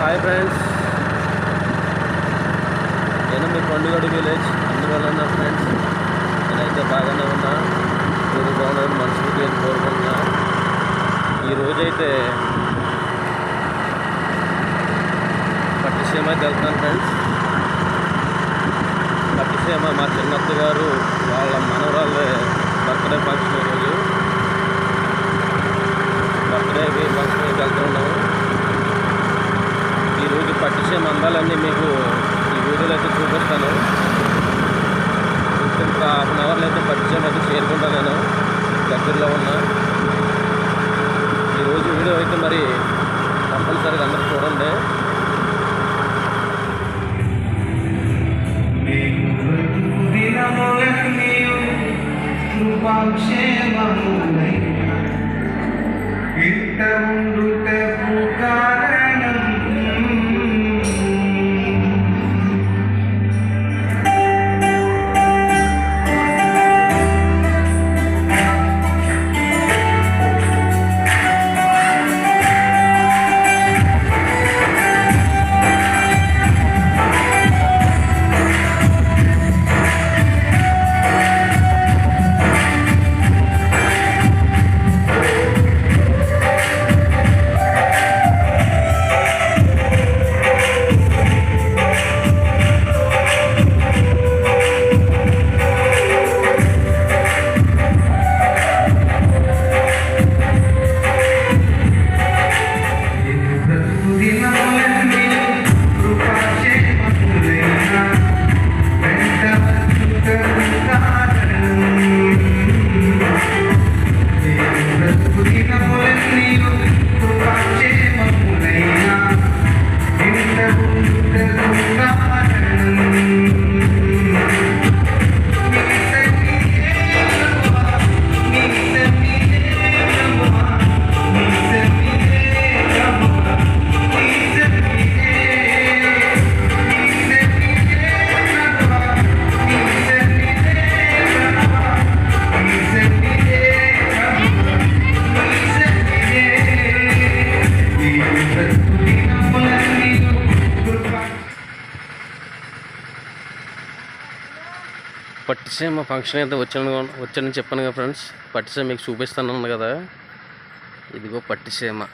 Hi friends, నేను మీ కొండగడు village. అందువల్ల నా ఫ్రెండ్స్ నేనైతే బాగానే ఉన్నా, మీరు బాగున్నారని మనస్ఫూర్తిగా కోరుకుంటున్నా. ఈరోజైతే పట్టిసీమ అయితే వెళ్తున్నాను ఫ్రెండ్స్. పట్టిసీమ మా చిన్నత్త గారు వాళ్ళ మనవరాళ్ళ బర్త్డే ఫంక్షన్. ఈరోజు బర్త్డేకి ఫంక్షన్కి వెళ్తున్నాము. ఈరోజు పట్టిసీమ అందాలన్నీ మీకు ఈ వీడియోలో అయితే చూపిస్తాను. ఇంకా హాఫ్ అన్ అవర్లో అయితే పట్టిసీమ అయితే చేరుకుంటాను. నేను దగ్గరలో ఉన్నా. ఈరోజు వీడియో అయితే మరి కంపల్సరీగా అందరూ చూడండి. పట్టిసీమ ఫంక్షన్ అయితే వచ్చానని చెప్పాను కదా ఫ్రెండ్స్. పట్టిసీమ మీకు చూపిస్తాను కదా. ఇదిగో పట్టిసీమ.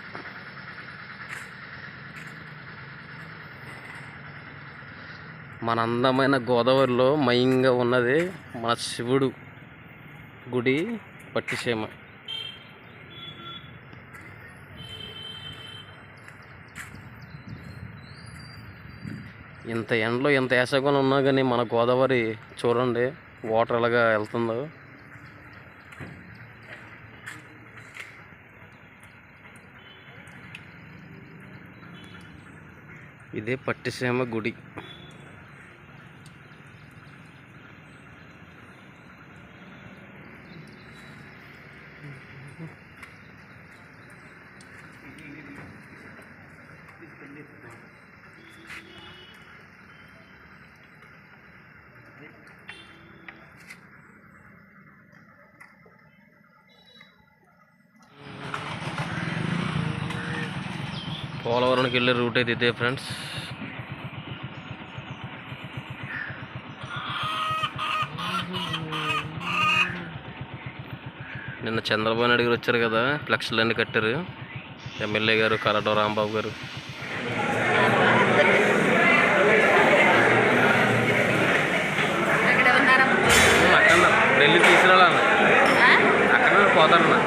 మన అందమైన గోదావరిలో మయంగా ఉన్నది మన శివుడు గుడి పట్టిసీమ. ఇంత ఎండలో ఎంత వేసవికాలం ఉన్నా కానీ మన గోదావరి చూడండి వాటర్ ఎలాగా వెళ్తుందో. ఇదే పట్టిసీమ గుడి. పోలవరంకి వెళ్ళే రూట్ అయితే ఇదే ఫ్రెండ్స్. నిన్న చంద్రబాబు నాయుడు గారు వచ్చారు కదా, ఫ్లెక్స్లన్నీ కట్టారు. ఎమ్మెల్యే గారు కలటో రాంబాబు గారు. అక్కడ వెళ్ళి తీసుకురాలన్న, అక్కడ పోతారన్న.